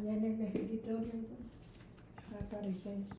en el escritorio, aparece eso.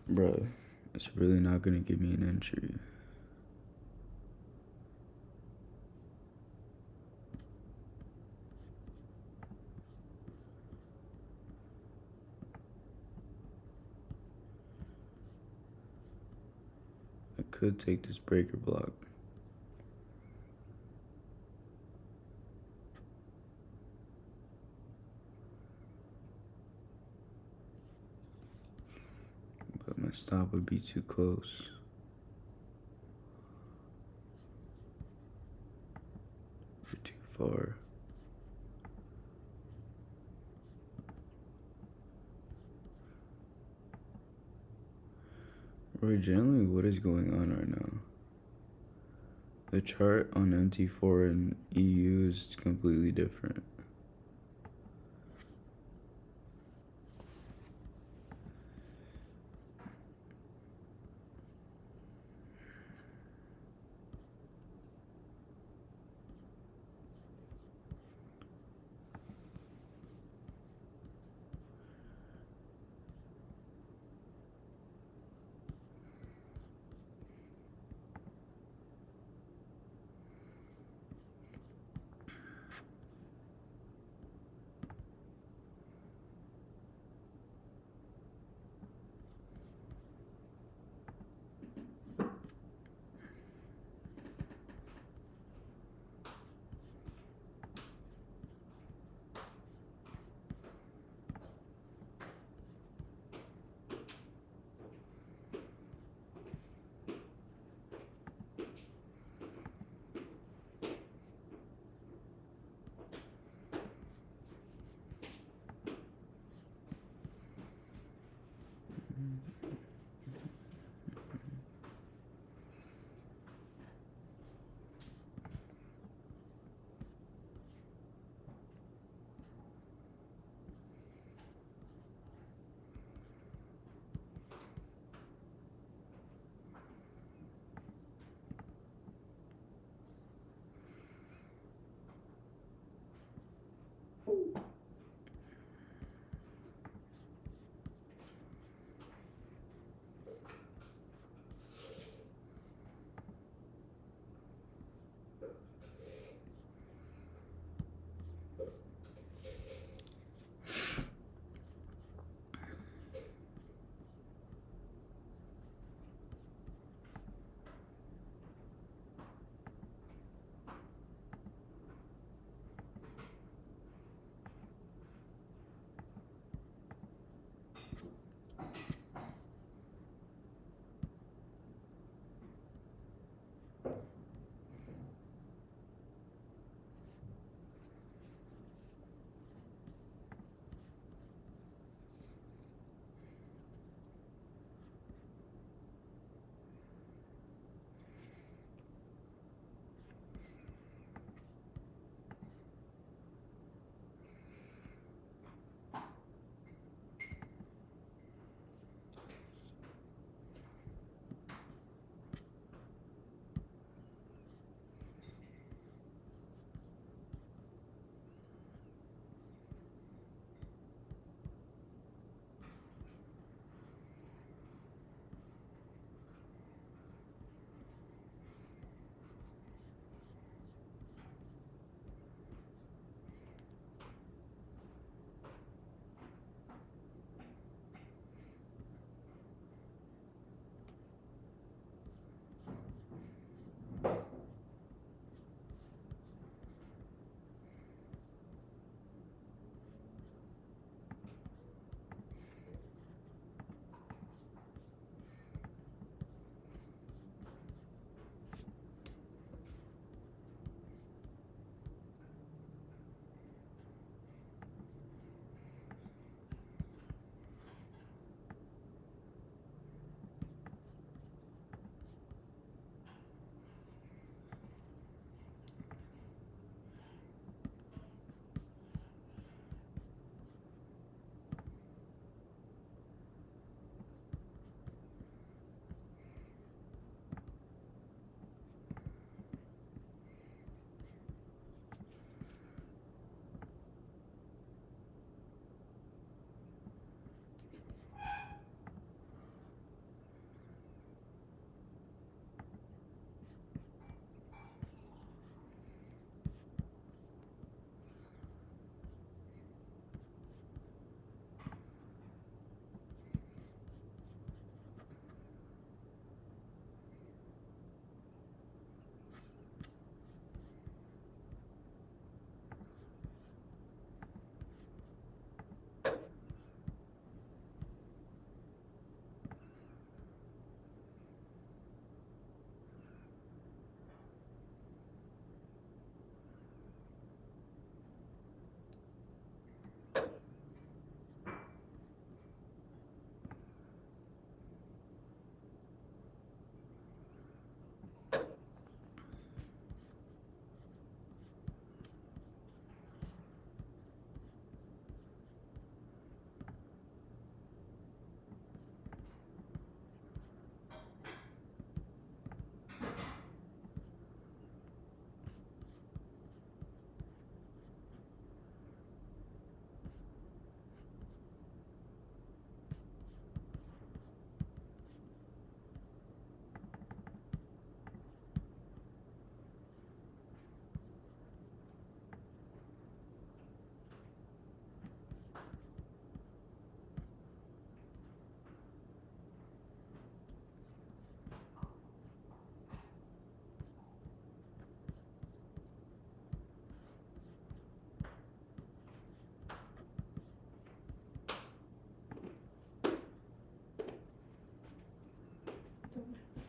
Bro, it's really not gonna give me an entry. I could take this breaker block. But my stop would be too close. Or too far. Bro, generally what is going on right now? The chart on MT4 and EU is completely different.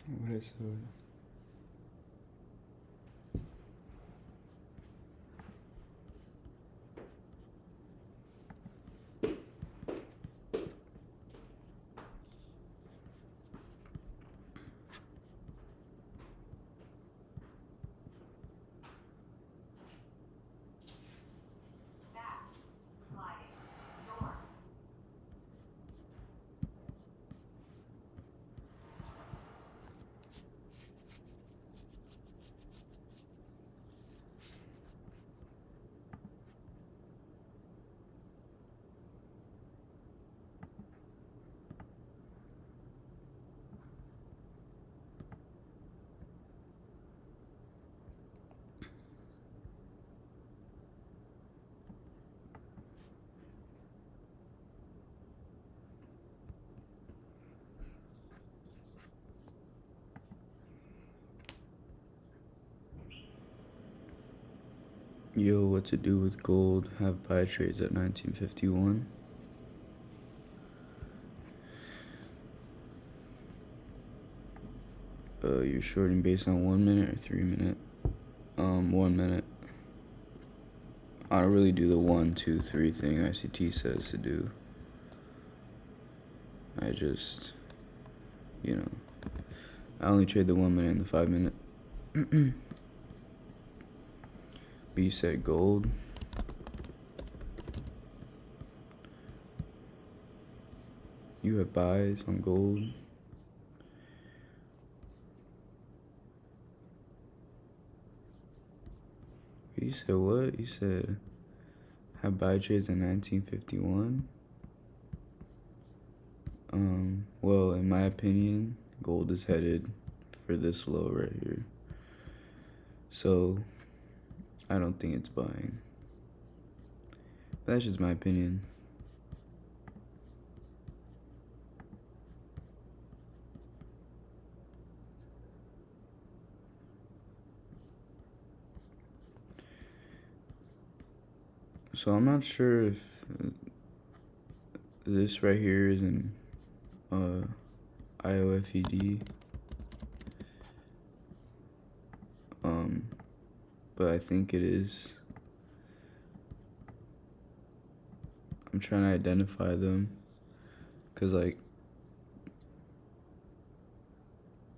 What I saw. Yo, what to do with gold? Have buy trades at 1951. You're shorting based on 1 minute or 3 minute? 1 minute. I don't really do the 1, 2, 3 thing ICT says to do. I just, I only trade the 1 minute and the 5 minute. But you said gold. You have buys on gold. You said what? You said have buy trades in 1951. Well, in my opinion, gold is headed for this low right here. So, I don't think it's buying. But that's just my opinion. So I'm not sure if this right here is an IOFED. But I think it is. I'm trying to identify them. Cause like,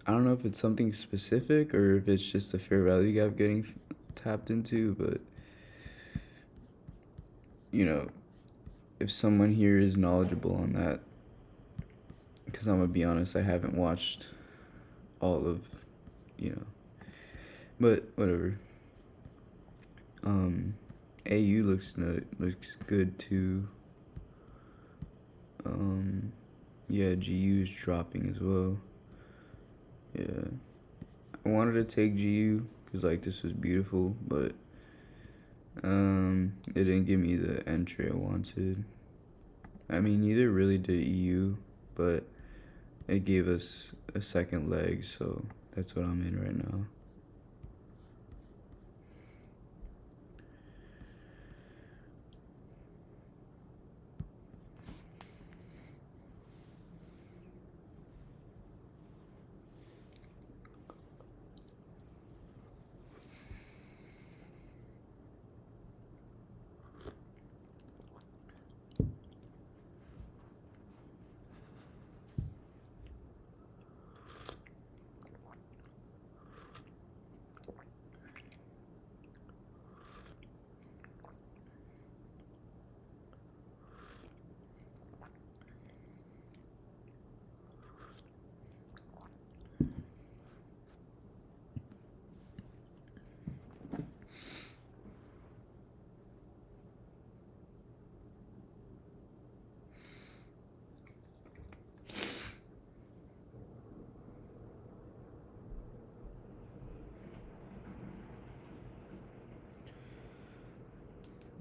I don't know if it's something specific or if it's just a fair value gap getting tapped into, but if someone here is knowledgeable on that, because I'm gonna be honest, I haven't watched all of, but whatever. AU looks good too. Yeah, GU is dropping as well. Yeah, I wanted to take GU because like this was beautiful, but it didn't give me the entry I wanted. I mean, neither really did EU, but it gave us a second leg, so that's what I'm in right now.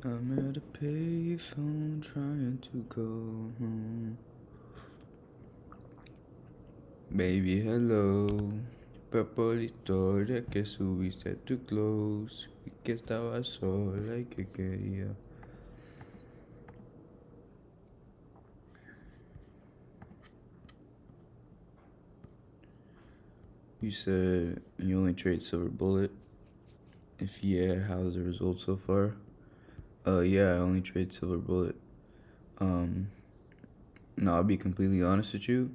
I'm at a payphone trying to go home. Baby, hello. Pero por la historia que subiste tu clothes y que estaba sola y que quería. You said you only trade silver bullet. If yeah, how's the result so far? Yeah, I only trade silver bullet. Um, no, I'll be completely honest with you.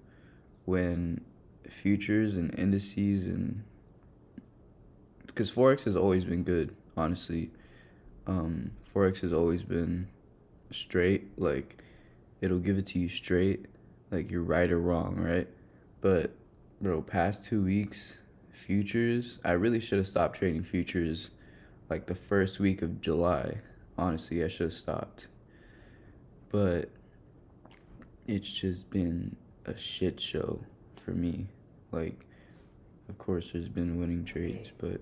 When futures and indices and because Forex has always been good, honestly. Forex has always been straight. Like, it'll give it to you straight. Like, you're right or wrong, right? But, bro, past 2 weeks, futures, I really should have stopped trading futures like the first week of July. Honestly, I should have stopped. But it's just been a shit show for me. Like, of course, there's been winning trades, but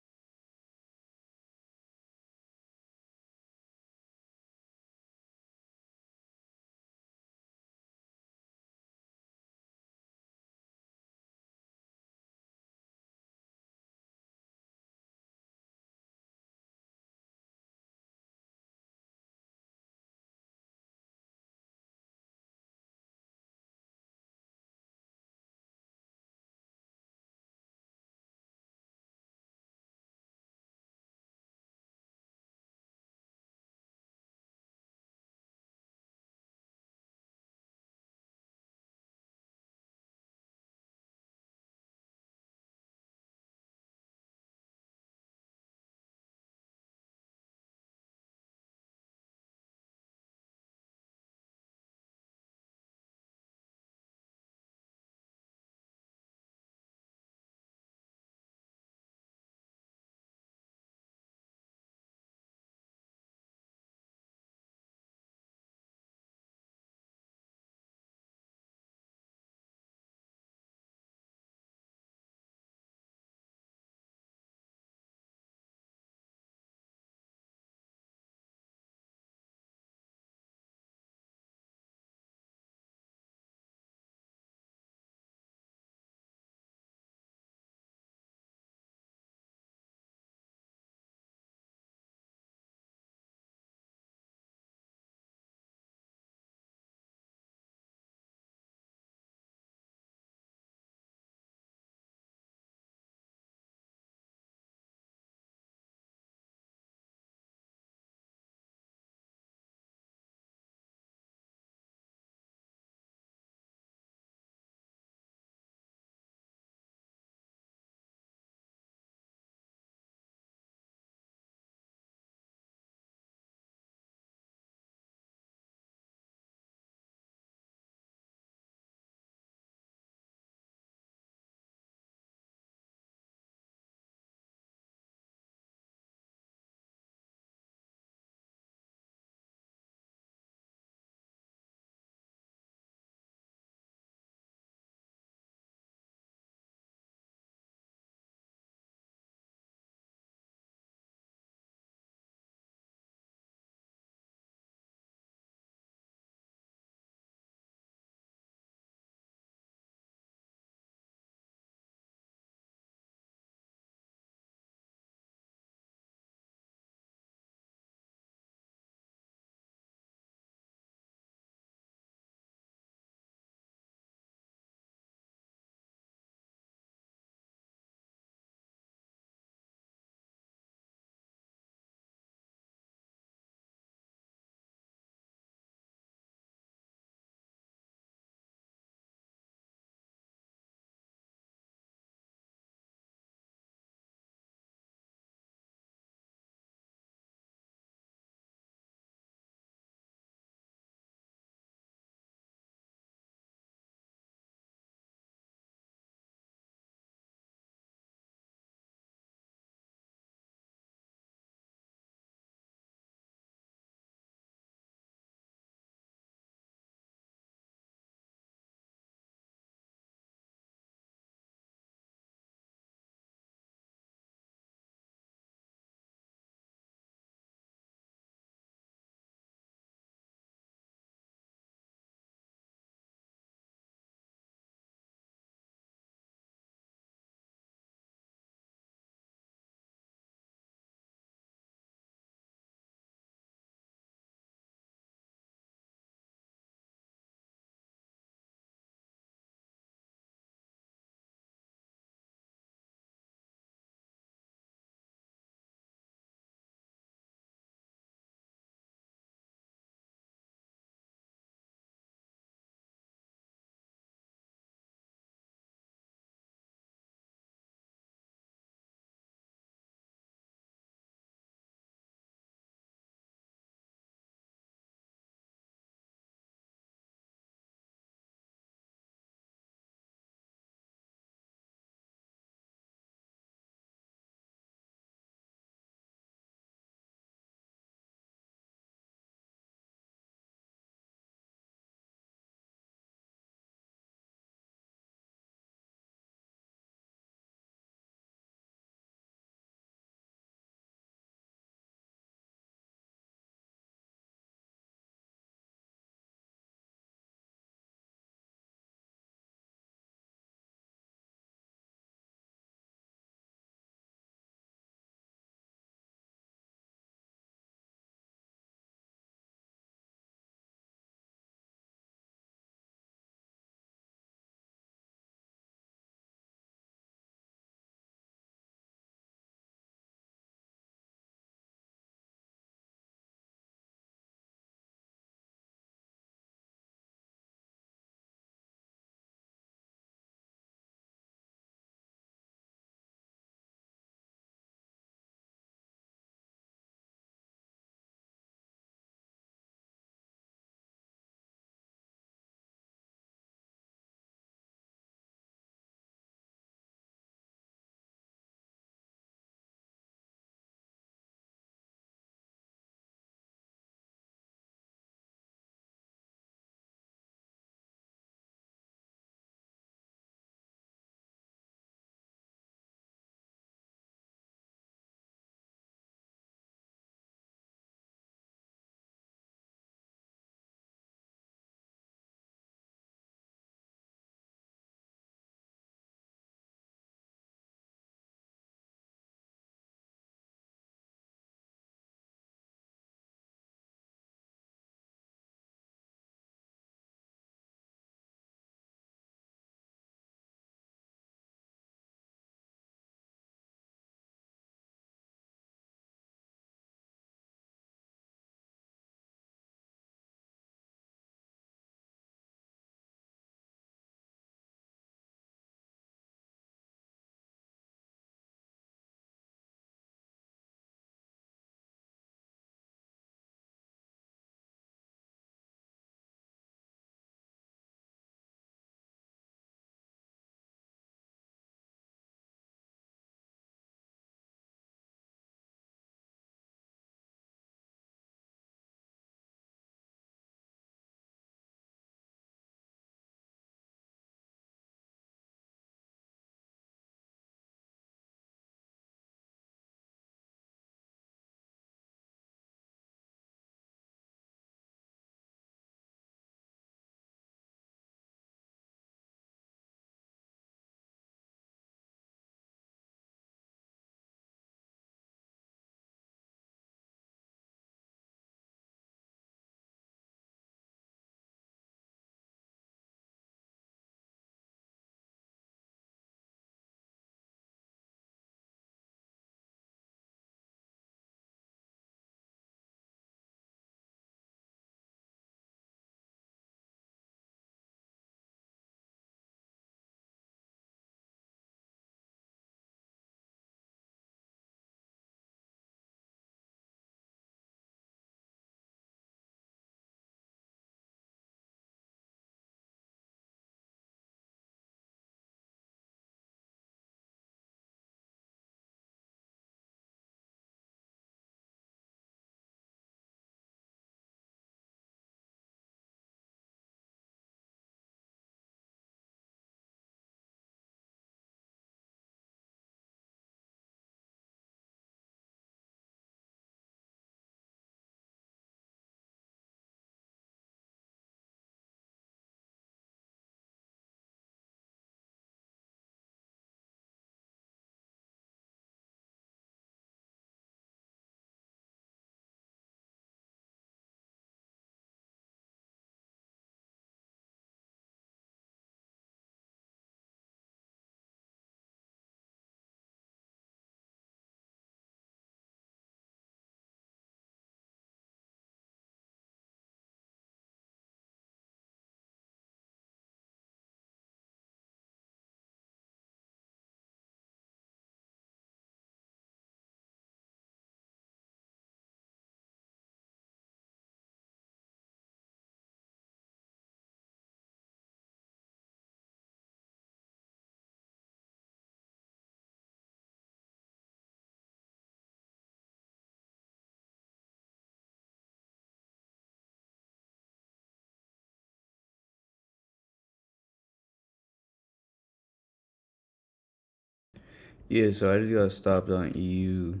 Yeah, so I just got stopped on EU.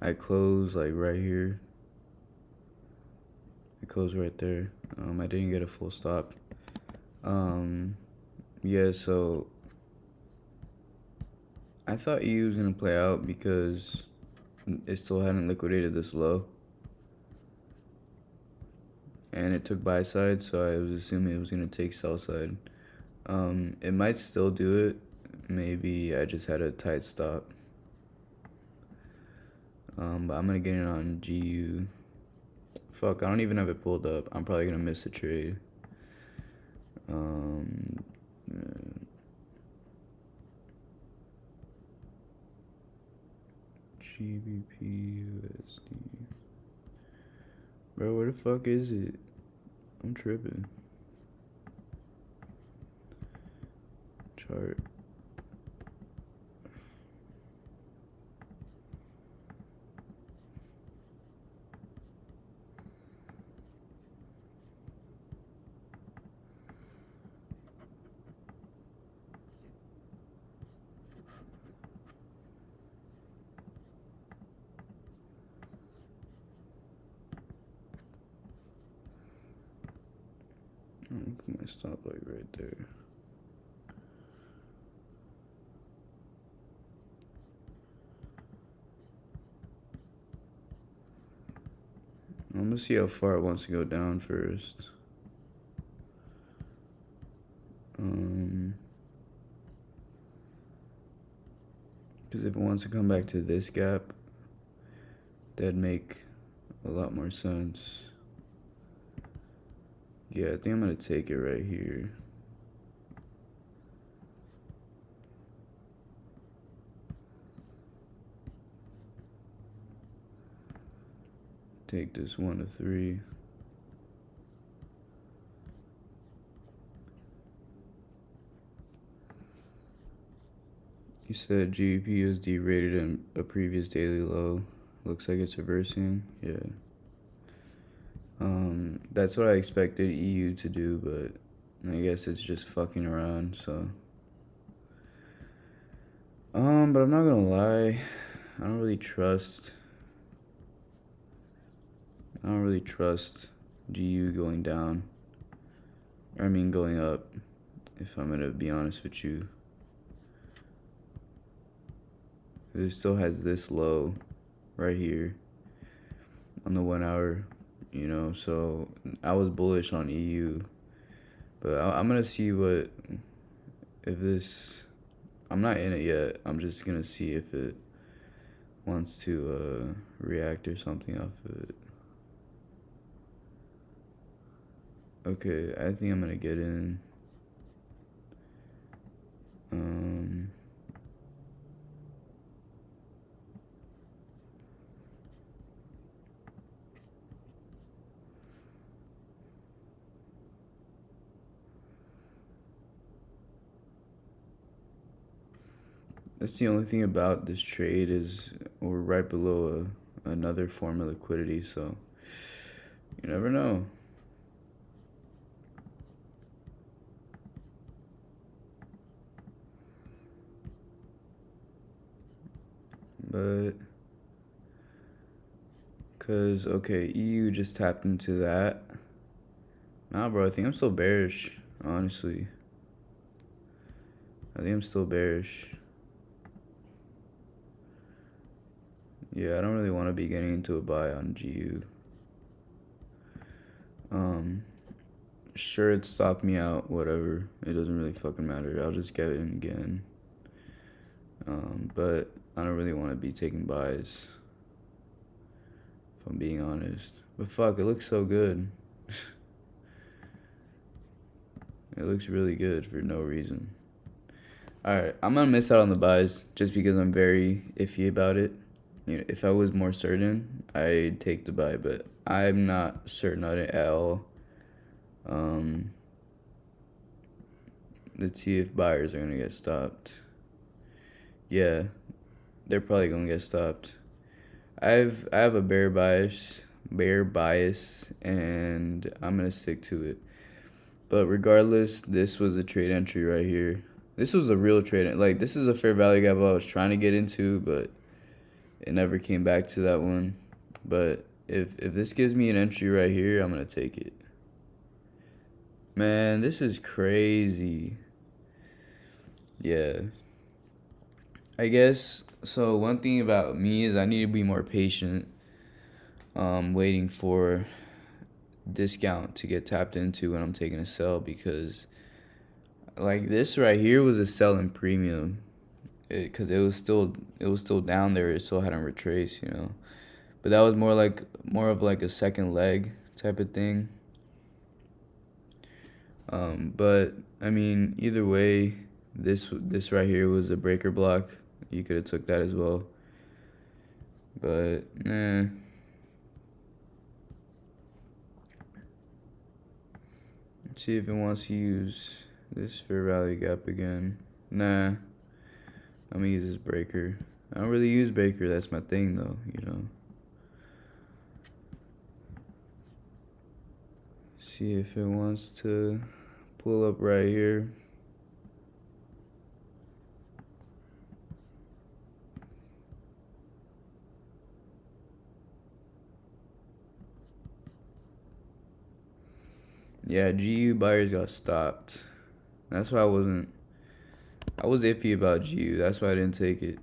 I closed like right here. I closed right there. I didn't get a full stop. Yeah, so I thought EU was gonna play out because it still hadn't liquidated this low. And it took buy side, so I was assuming it was gonna take sell side. It might still do it. Maybe I just had a tight stop. But I'm gonna get in on GU. Fuck, I don't even have it pulled up. I'm probably gonna miss the trade. GBP USD. Bro, where the fuck is it? I'm tripping. Chart. I'll put my stop like right there. I'm gonna see how far it wants to go down first. Because if it wants to come back to this gap, that'd make a lot more sense. Yeah, I think I'm gonna take it right here. Take this 1 to 3. You said GBP/USD rated in a previous daily low. Looks like it's reversing. Yeah. That's what I expected EU to do, but I guess it's just fucking around, so. But I'm not gonna lie. I don't really trust GU going down. I mean going up, if I'm gonna be honest with you. It still has this low right here on the 1 hour, you know, so I was bullish on EU. But I'm gonna see if this, I'm not in it yet. I'm just gonna see if it wants to react or something off of it. Okay, I think I'm gonna get in. That's the only thing about this trade is we're right below another form of liquidity, so you never know. But, cause, okay, EU just tapped into that. Nah, bro, I think I'm still bearish, honestly. I think I'm still bearish. Yeah, I don't really want to be getting into a buy on GU. Sure, it stopped me out, whatever. It doesn't really fucking matter. I'll just get in again. But I don't really want to be taking buys, if I'm being honest. But fuck, it looks so good. It looks really good for no reason. Alright, I'm gonna miss out on the buys just because I'm very iffy about it. You know, if I was more certain, I'd take the buy, but I'm not certain on it at all. Let's see if buyers are gonna get stopped. Yeah, they're probably gonna get stopped. I have a bear bias, and I'm gonna stick to it. But regardless, this was a trade entry right here. This was a real trade. Like, this is a fair value gap I was trying to get into, but it never came back to that one. But if this gives me an entry right here, I'm going to take it. Man, this is crazy. Yeah. I guess, so one thing about me is I need to be more patient, waiting for discount to get tapped into when I'm taking a sell, because like this right here was a sell in premium, because it was still down there. It still hadn't retraced, you know. But that was more of like a second leg type of thing. But I mean, either way, this right here was a breaker block. You could have took that as well. But Let's see if it wants to use this fair value gap again. Nah. I'm gonna use this breaker. I don't really use breaker. That's my thing, though. You know. See if it wants to pull up right here. Yeah, GU buyers got stopped. That's why I was iffy about GU. That's why I didn't take it.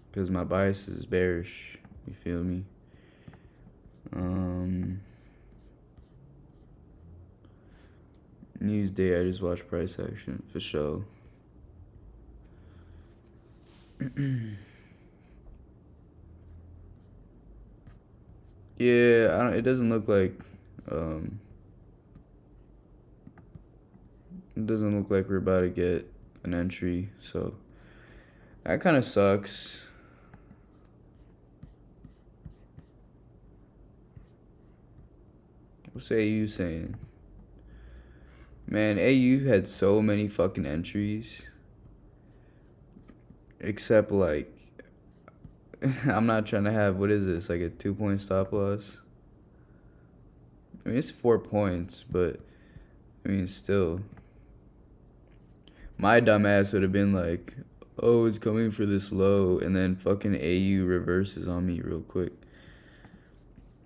Because my bias is bearish. You feel me? News day, I just watch price action for sure. Yeah, it doesn't look like it doesn't look like we're about to get an entry, so that kind of sucks. What's AU saying? Man, AU had so many fucking entries. Except, like, I'm not trying to have, what is this, like a 2-point stop loss? I mean, it's 4 points, but, I mean, still. My dumbass would have been like, oh, it's coming for this low, and then fucking AU reverses on me real quick.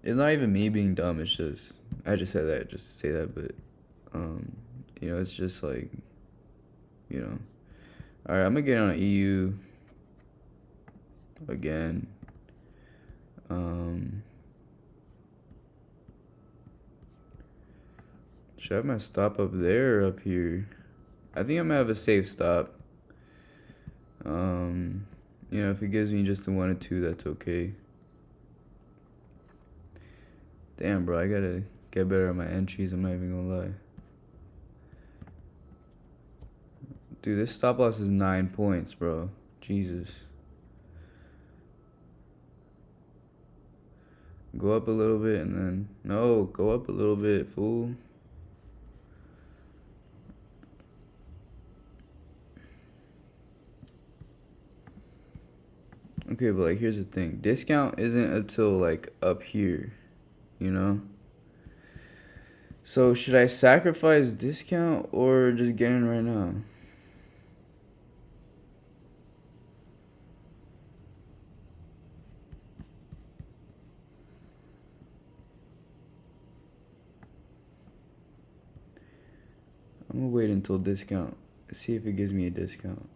It's not even me being dumb, it's just, I just said that just to say that, but, you know, it's just like, you know. Alright, I'm gonna get on an EU again. Should I have my stop up there or up here? I think I'm gonna have a safe stop. You know, if it gives me just a 1 or 2, that's okay. Damn, bro, I gotta get better at my entries. I'm not even gonna lie. Dude, this stop loss is 9 points, bro. Jesus. Go up a little bit and then... No, go up a little bit, fool. Okay, but like, here's the thing. Discount isn't until like up here, you know? So should I sacrifice discount or just get in right now? I'm gonna wait until discount. See if it gives me a discount.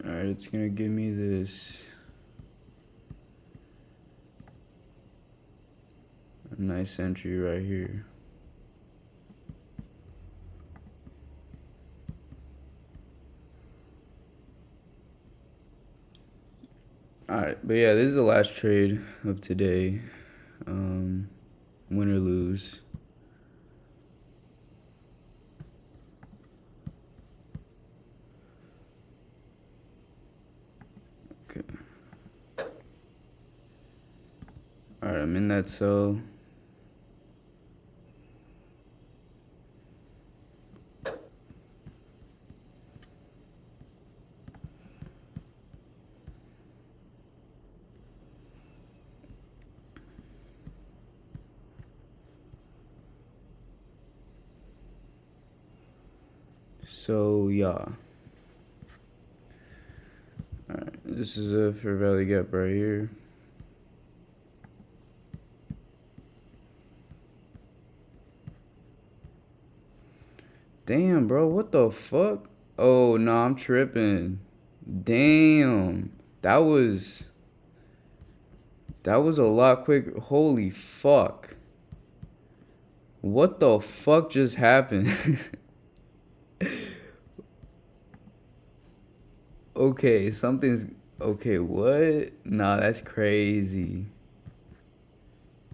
Alright, it's gonna give me this. A nice entry right here. Alright, but yeah, this is the last trade of today. Win or lose. Alright, I'm in that cell. So yeah. Alright, this is a fair value gap right here. Damn, bro, what the fuck? Oh, no, I'm tripping. Damn. That was a lot quick. Holy fuck. What the fuck just happened? Okay, something's okay, what? Nah, that's crazy.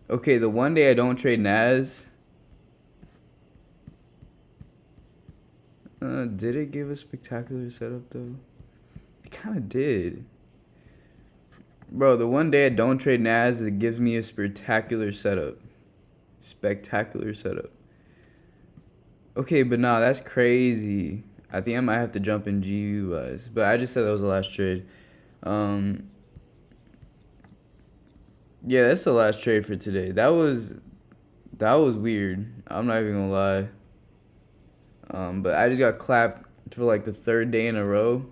Okay, the one day I don't trade Nas. Did it give a spectacular setup though? It kind of did. Bro, the one day I don't trade Nas, it gives me a spectacular setup. Spectacular setup. Okay, but nah, that's crazy. I think I might have to jump in GU wise. But I just said that was the last trade. Yeah, that's the last trade for today. That was weird. I'm not even gonna lie. But I just got clapped for like the third day in a row.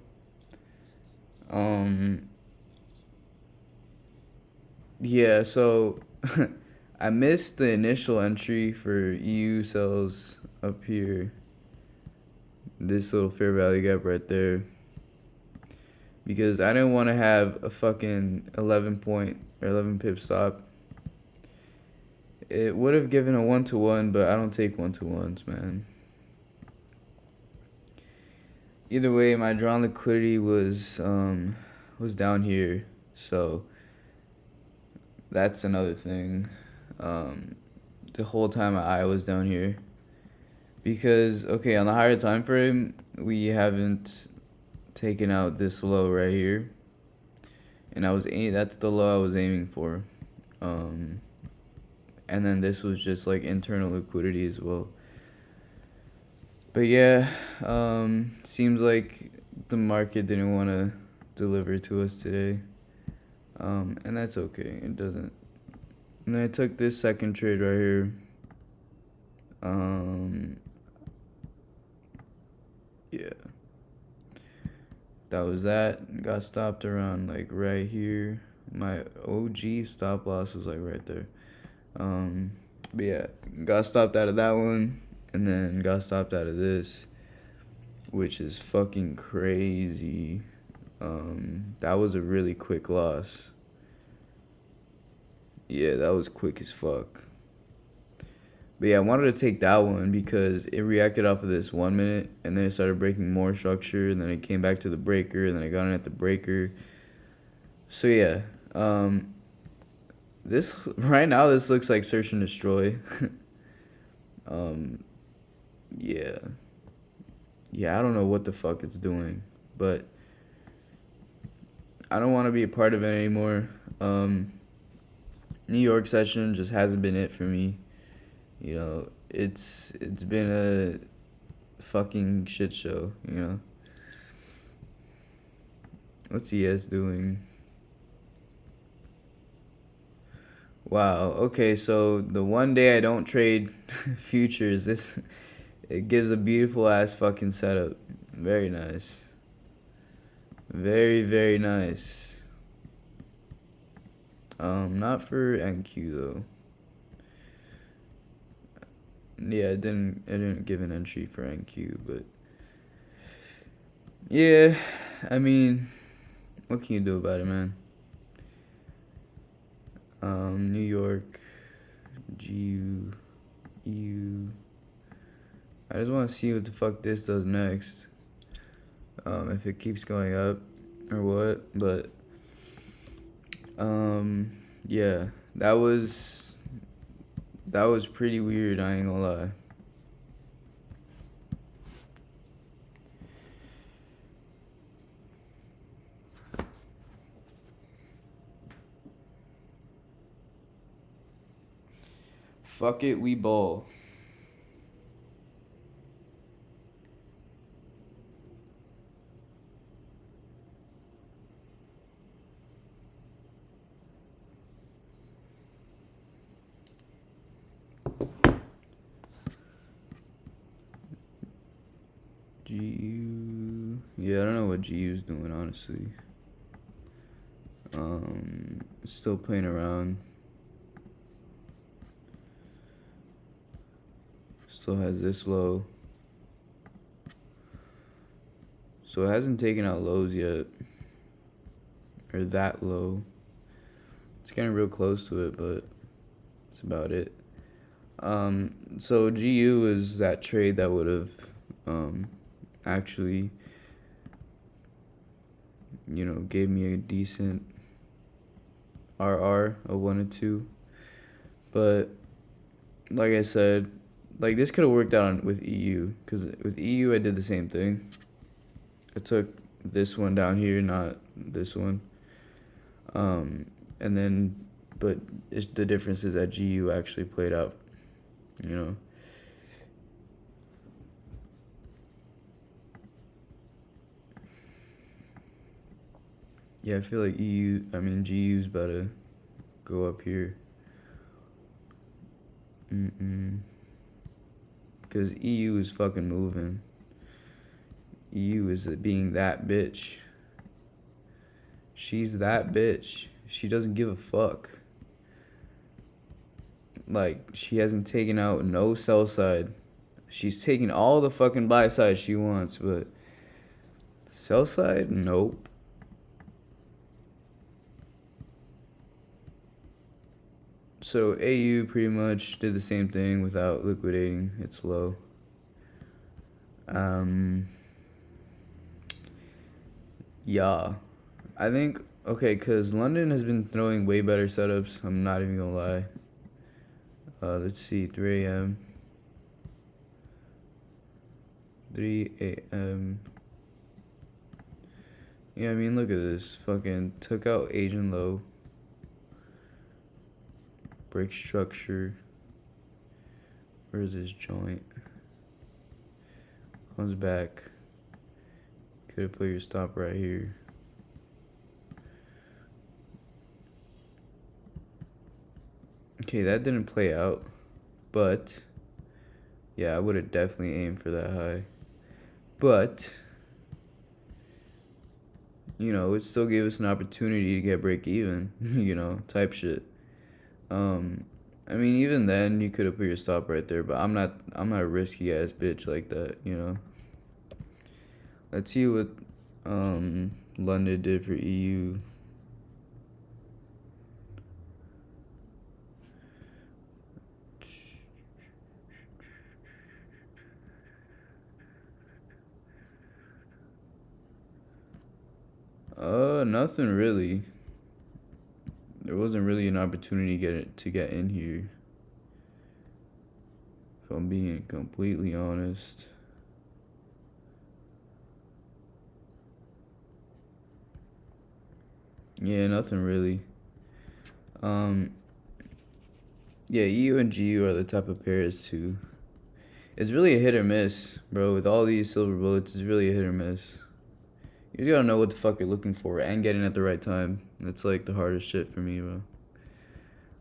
Yeah, so I missed the initial entry for EU cells up here. This little fair value gap right there. Because I didn't want to have a fucking 11 pip stop. It would have given a 1-to-1, but I don't take 1-to-1s, man. Either way, my drawn liquidity was down here, so that's another thing. The whole time my eye was down here, because okay, on the higher time frame, we haven't taken out this low right here, and that's the low I was aiming for, and then this was just like internal liquidity as well. But yeah, seems like the market didn't want to deliver to us today, and that's okay. It doesn't. And then I took this second trade right here. Yeah, that was that. Got stopped around like right here. My OG stop loss was like right there. But yeah, got stopped out of that one, and then got stopped out of this, which is fucking crazy. That was a really quick loss. Yeah, that was quick as fuck. But yeah, I wanted to take that one because it reacted off of this 1 minute, and then it started breaking more structure, and then it came back to the breaker, and then I got in at the breaker. So yeah, this right now this looks like search and destroy. Yeah. Yeah, I don't know what the fuck it's doing, but I don't want to be a part of it anymore. New York session just hasn't been it for me. You know, it's been a fucking shit show, you know. What's ES doing? Wow, okay, so the one day I don't trade futures, it gives a beautiful ass fucking setup. Very nice. Very, very nice. Not for NQ though. Yeah, it didn't give an entry for NQ, but yeah, I mean, what can you do about it, man? New York, GU, EU. I just want to see what the fuck this does next. If it keeps going up or what, but yeah, that was pretty weird, I ain't gonna lie. Fuck it, we ball. GU. Yeah, I don't know what GU's doing, honestly. Still playing around. Still has this low. So it hasn't taken out lows yet. Or that low. It's getting real close to it, but that's about it. So GU is that trade that would have actually, gave me a decent RR of 1 and 2. But like I said, like this could have worked out with EU, because with EU I did the same thing. I took this one down here, not this one. And then, but the difference is that GU actually played out, Yeah, I feel like GU's about to go up here. Because EU is fucking moving. EU is being that bitch. She's that bitch. She doesn't give a fuck. Like, she hasn't taken out no sell side. She's taking all the fucking buy side she wants, but sell side, nope. So AU pretty much did the same thing without liquidating its low. Yeah. I think, okay, because London has been throwing way better setups. I'm not even going to lie. Let's see, 3 a.m. 3 a.m. Yeah, I mean, look at this. Fucking took out Asian low. Break structure. Where's this joint? Comes back. Could have put your stop right here. Okay, that didn't play out. But, yeah, I would have definitely aimed for that high. But, it still gave us an opportunity to get break even, type shit. I mean, even then, you could have put your stop right there, but I'm not a risky ass bitch like that, Let's see what London did for EU. Nothing really. There wasn't really an opportunity to get in here. If I'm being completely honest. Yeah, nothing really. Yeah, EU and GU are the type of pairs to. It's really a hit or miss, bro. With all these silver bullets, it's really a hit or miss. You just gotta know what the fuck you're looking for and getting at the right time. That's like the hardest shit for me, bro.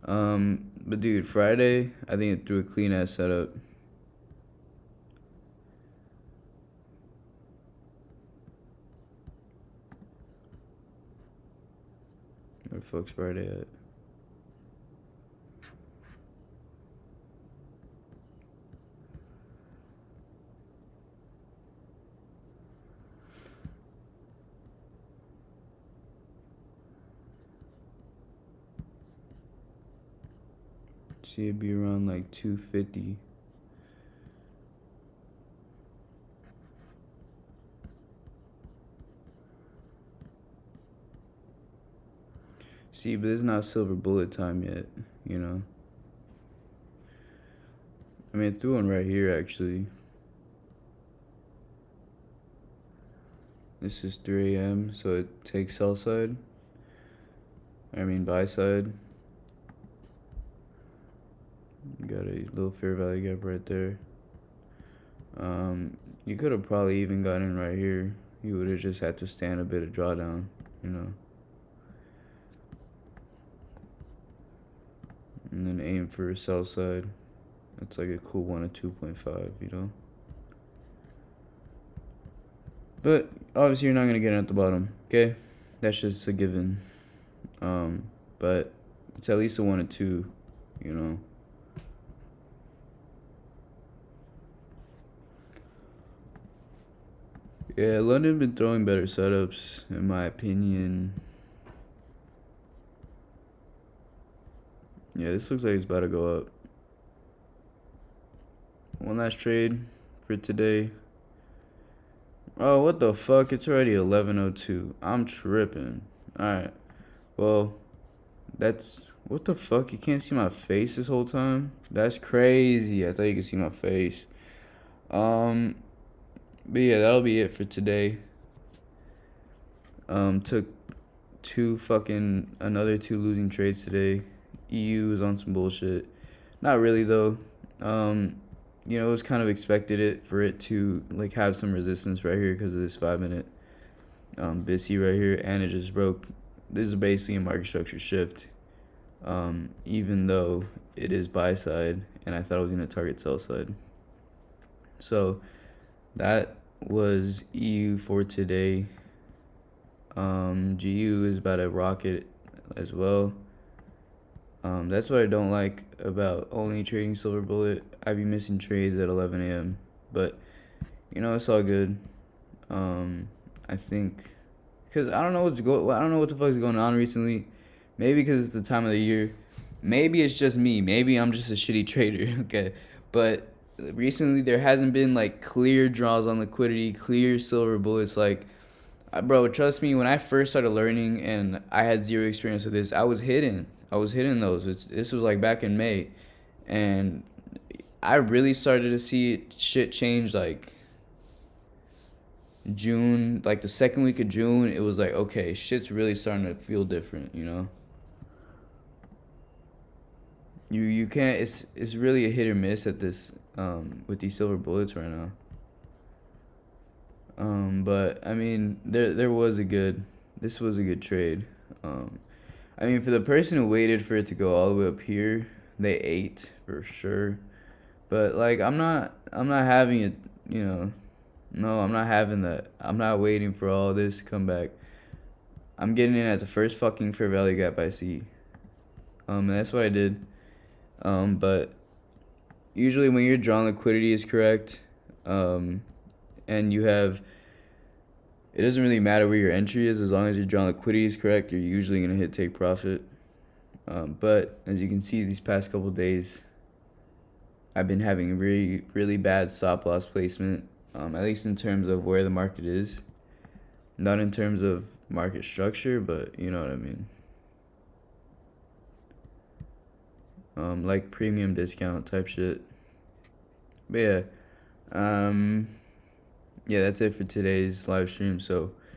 But dude, Friday, I think it threw a clean ass setup. Where the fuck's Friday at? See, it'd be around like 250. See, but it's not silver bullet time yet, I mean, it threw one right here, actually. This is 3 a.m., so it takes sell side. Buy side. Got a little fair value gap right there. You could have probably even gotten right here. You would have just had to stand a bit of drawdown, you know. And then aim for a sell side. That's like a cool 1 to 2.5, you know. But obviously you're not gonna get it at the bottom, okay? That's just a given. But it's at least a 1 to 2, you know. Yeah, London been throwing better setups, in my opinion. Yeah, this looks like it's about to go up. One last trade for today. Oh, what the fuck? It's already 11:02. I'm tripping. Alright. Well, that's... What the fuck? You can't see my face this whole time? That's crazy. I thought you could see my face. But yeah, that'll be it for today. Took another two losing trades today. EU was on some bullshit. Not really though. You know, it was kind of expected for it to like have some resistance right here because of this 5-minute BISI right here, and it just broke. This is basically a market structure shift. Even though it is buy side, and I thought I was gonna target sell side. So that was EU for today. GU is about to rocket as well. That's what I don't like about only trading silver bullet. I be missing trades at 11 a.m. But you know, it's all good. I think because I don't know what the fuck is going on recently. Maybe because it's the time of the year. Maybe it's just me. Maybe I'm just a shitty trader. Okay, but recently there hasn't been like clear draws on liquidity, clear silver bullets. Like, bro, trust me. When I first started learning and I had zero experience with this, I was hitting those. This was like back in May, and I really started to see shit change like June, like the second week of June. It was like, okay, shit's really starting to feel different, you know. You can't. It's really a hit or miss at this with these silver bullets right now. But I mean, this was a good trade. I mean, for the person who waited for it to go all the way up here, they ate for sure. But like, I'm not having it, you know. No, I'm not having that. I'm not waiting for all this to come back. I'm getting in at the first fucking fair value gap I see. And that's what I did. But usually when your drawn liquidity is correct, and you have, it doesn't really matter where your entry is as long as your drawn liquidity is correct. You're usually gonna hit take profit. But as you can see, these past couple days, I've been having really, really bad stop loss placement. At least in terms of where the market is, not in terms of market structure, but you know what I mean. Like premium discount type shit. But yeah, yeah, that's it for today's live stream. So